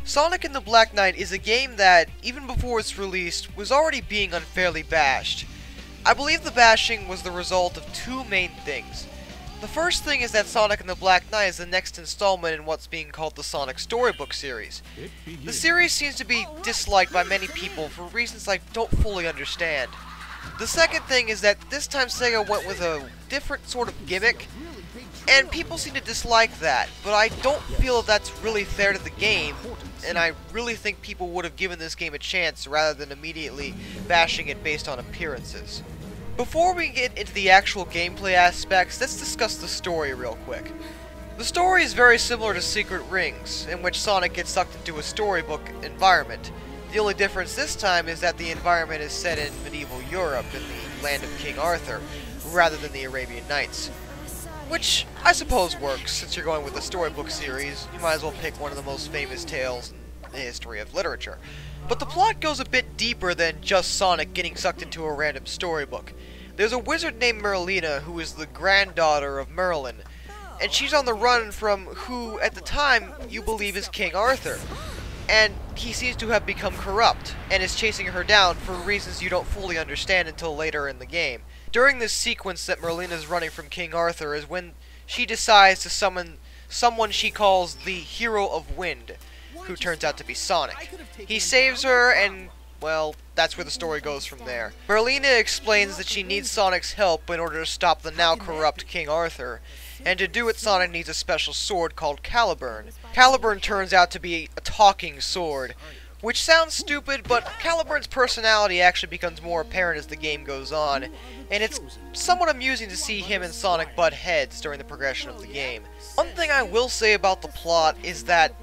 Sonic and the Black Knight is a game that, even before its release, was already being unfairly bashed. I believe the bashing was the result of two main things. The first thing is that Sonic and the Black Knight is the next installment in what's being called the Sonic Storybook series. The series seems to be disliked by many people for reasons I don't fully understand. The second thing is that this time Sega went with a different sort of gimmick, and people seem to dislike that, but I don't feel that's really fair to the game, and I really think people would have given this game a chance rather than immediately bashing it based on appearances. Before we get into the actual gameplay aspects, let's discuss the story real quick. The story is very similar to Secret Rings, in which Sonic gets sucked into a storybook environment. The only difference this time is that the environment is set in medieval Europe, in the land of King Arthur, rather than the Arabian Nights. Which I suppose works, since you're going with the storybook series, you might as well pick one of the most famous tales in the history of literature. But the plot goes a bit deeper than just Sonic getting sucked into a random storybook. There's a wizard named Merlina who is the granddaughter of Merlin, and she's on the run from who, at the time, you believe is King Arthur. And he seems to have become corrupt, and is chasing her down for reasons you don't fully understand until later in the game. During this sequence that Merlina is running from King Arthur is when she decides to summon someone she calls the Hero of Wind, who turns out to be Sonic. He saves her, and, well, that's where the story goes from there. Merlina explains that she needs Sonic's help in order to stop the now corrupt King Arthur, and to do it Sonic needs a special sword called Caliburn. Caliburn turns out to be a talking sword, which sounds stupid, but Caliburn's personality actually becomes more apparent as the game goes on, and it's somewhat amusing to see him and Sonic butt heads during the progression of the game. One thing I will say about the plot is that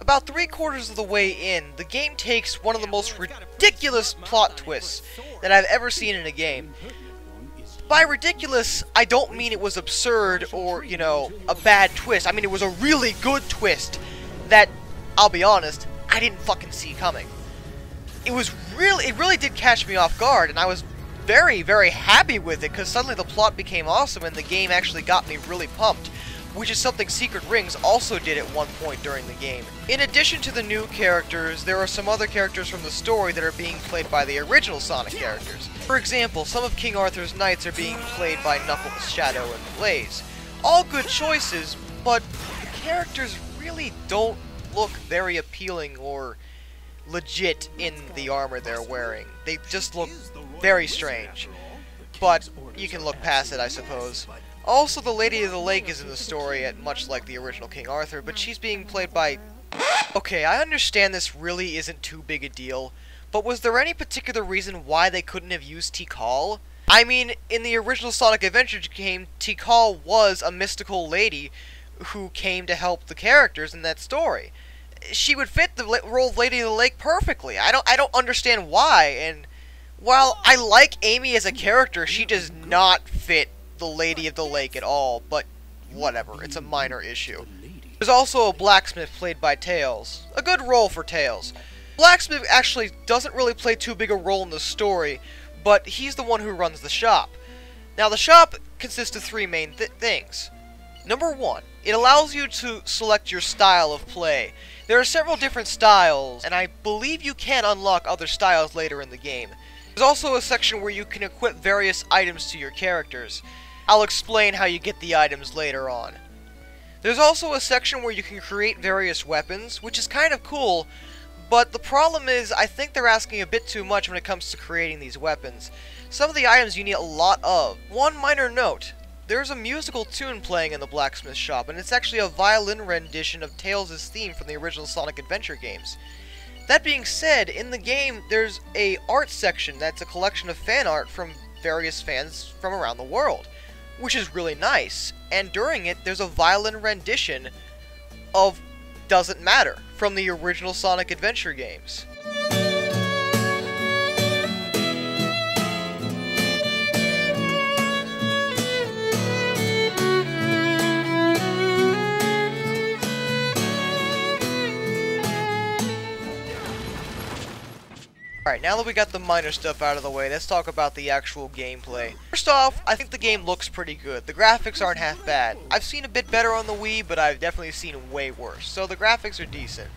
about 3/4 of the way in, the game takes one of the most ridiculous plot twists that I've ever seen in a game. By ridiculous, I don't mean it was absurd or, you know, a bad twist. I mean it was a really good twist that, I'll be honest, I didn't fucking see coming. It really did catch me off guard, and I was very, very happy with it, because suddenly the plot became awesome and the game actually got me really pumped, which is something Secret Rings also did at one point during the game. In addition to the new characters, there are some other characters from the story that are being played by the original Sonic characters. For example, some of King Arthur's knights are being played by Knuckles, Shadow, and Blaze. All good choices, but the characters really don't look very appealing or legit in the armor they're wearing. They just look very strange. But you can look past it, I suppose. Also, the Lady of the Lake is in the story, much like the original King Arthur, but she's being played by... Okay, I understand this really isn't too big a deal, but was there any particular reason why they couldn't have used Tikal? I mean, in the original Sonic Adventure game, Tikal was a mystical lady who came to help the characters in that story. She would fit the role of Lady of the Lake perfectly. I don't understand why, and while I like Amy as a character, she does not fit the Lady of the Lake at all, but whatever, it's a minor issue. There's also a blacksmith played by Tails. A good role for Tails. Blacksmith actually doesn't really play too big a role in the story, but he's the one who runs the shop. Now, the shop consists of three main things. Number one, it allows you to select your style of play. There are several different styles, and I believe you can unlock other styles later in the game. There's also a section where you can equip various items to your characters. I'll explain how you get the items later on. There's also a section where you can create various weapons, which is kind of cool, but the problem is I think they're asking a bit too much when it comes to creating these weapons. Some of the items you need a lot of. One minor note. There's a musical tune playing in the blacksmith shop, and it's actually a violin rendition of Tails' theme from the original Sonic Adventure games. That being said, in the game, there's a art section that's a collection of fan art from various fans from around the world, which is really nice, and during it, there's a violin rendition of Doesn't Matter from the original Sonic Adventure games. Alright, now that we got the minor stuff out of the way, let's talk about the actual gameplay. First off, I think the game looks pretty good. The graphics aren't half bad. I've seen a bit better on the Wii, but I've definitely seen way worse, so the graphics are decent.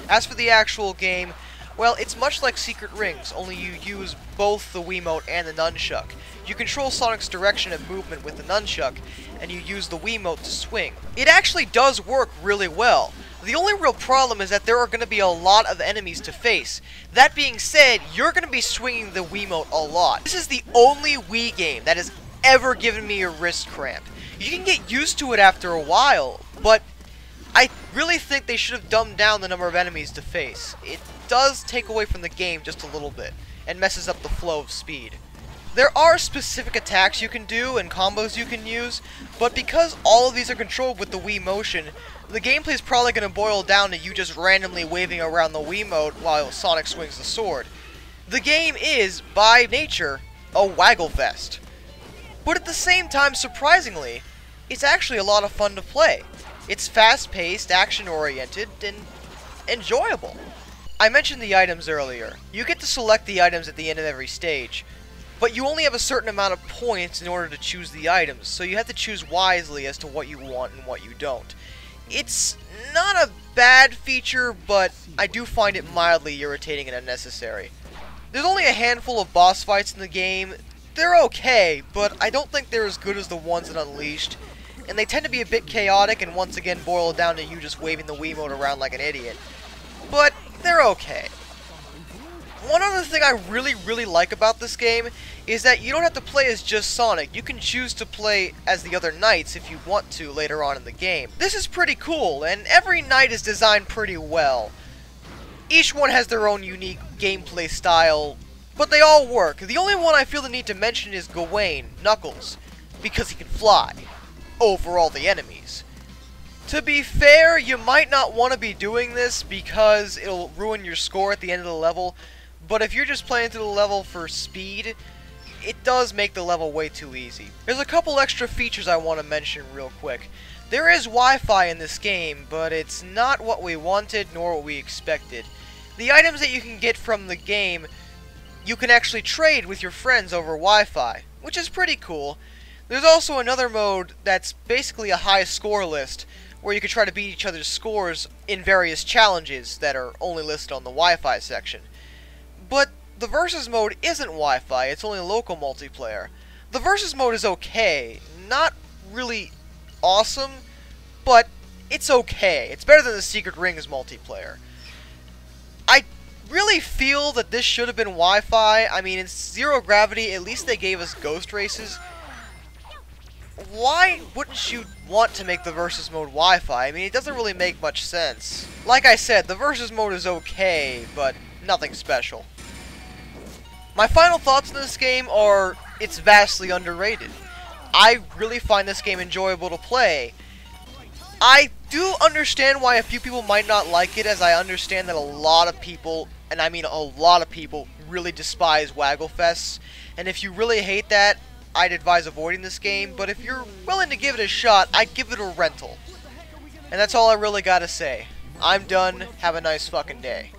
As for the actual game, well, it's much like Secret Rings, only you use both the Wiimote and the nunchuck. You control Sonic's direction and movement with the nunchuck, and you use the Wiimote to swing. It actually does work really well. The only real problem is that there are going to be a lot of enemies to face. That being said, you're going to be swinging the Wiimote a lot. This is the only Wii game that has ever given me a wrist cramp. You can get used to it after a while, but I really think they should have dumbed down the number of enemies to face. It does take away from the game just a little bit, and messes up the flow of speed. There are specific attacks you can do and combos you can use, but because all of these are controlled with the Wii Motion, the gameplay is probably going to boil down to you just randomly waving around the Wiimote while Sonic swings the sword. The game is, by nature, a waggle fest. But at the same time, surprisingly, it's actually a lot of fun to play. It's fast-paced, action-oriented, and enjoyable. I mentioned the items earlier. You get to select the items at the end of every stage, but you only have a certain amount of points in order to choose the items, so you have to choose wisely as to what you want and what you don't. It's not a bad feature, but I do find it mildly irritating and unnecessary. There's only a handful of boss fights in the game. They're okay, but I don't think they're as good as the ones in Unleashed, and they tend to be a bit chaotic and once again boil down to you just waving the Wiimote around like an idiot. But they're okay. One other thing I really like about this game is that you don't have to play as just Sonic. You can choose to play as the other knights if you want to later on in the game. This is pretty cool, and every knight is designed pretty well. Each one has their own unique gameplay style, but they all work. The only one I feel the need to mention is Gawain, Knuckles, because he can fly over all the enemies. To be fair, you might not want to be doing this because it'll ruin your score at the end of the level, but if you're just playing through the level for speed, it does make the level way too easy. There's a couple extra features I want to mention real quick. There is Wi-Fi in this game, but it's not what we wanted nor what we expected. The items that you can get from the game, you can actually trade with your friends over Wi-Fi, which is pretty cool. There's also another mode that's basically a high score list, where you can try to beat each other's scores in various challenges that are only listed on the Wi-Fi section. But the Versus mode isn't Wi-Fi, it's only local multiplayer. The Versus mode is okay, not really awesome, but it's okay. It's better than the Secret Rings multiplayer. I really feel that this should have been Wi-Fi. I mean, in Zero Gravity, at least they gave us ghost races. Why wouldn't you want to make the Versus mode Wi-Fi? I mean, it doesn't really make much sense. Like I said, the Versus mode is okay, but nothing special. My final thoughts on this game are, it's vastly underrated. I really find this game enjoyable to play. I do understand why a few people might not like it, as I understand that a lot of people, and I mean a lot of people, really despise Waggle Fests. And if you really hate that, I'd advise avoiding this game, but if you're willing to give it a shot, I'd give it a rental. And that's all I really gotta say. I'm done. Have a nice fucking day.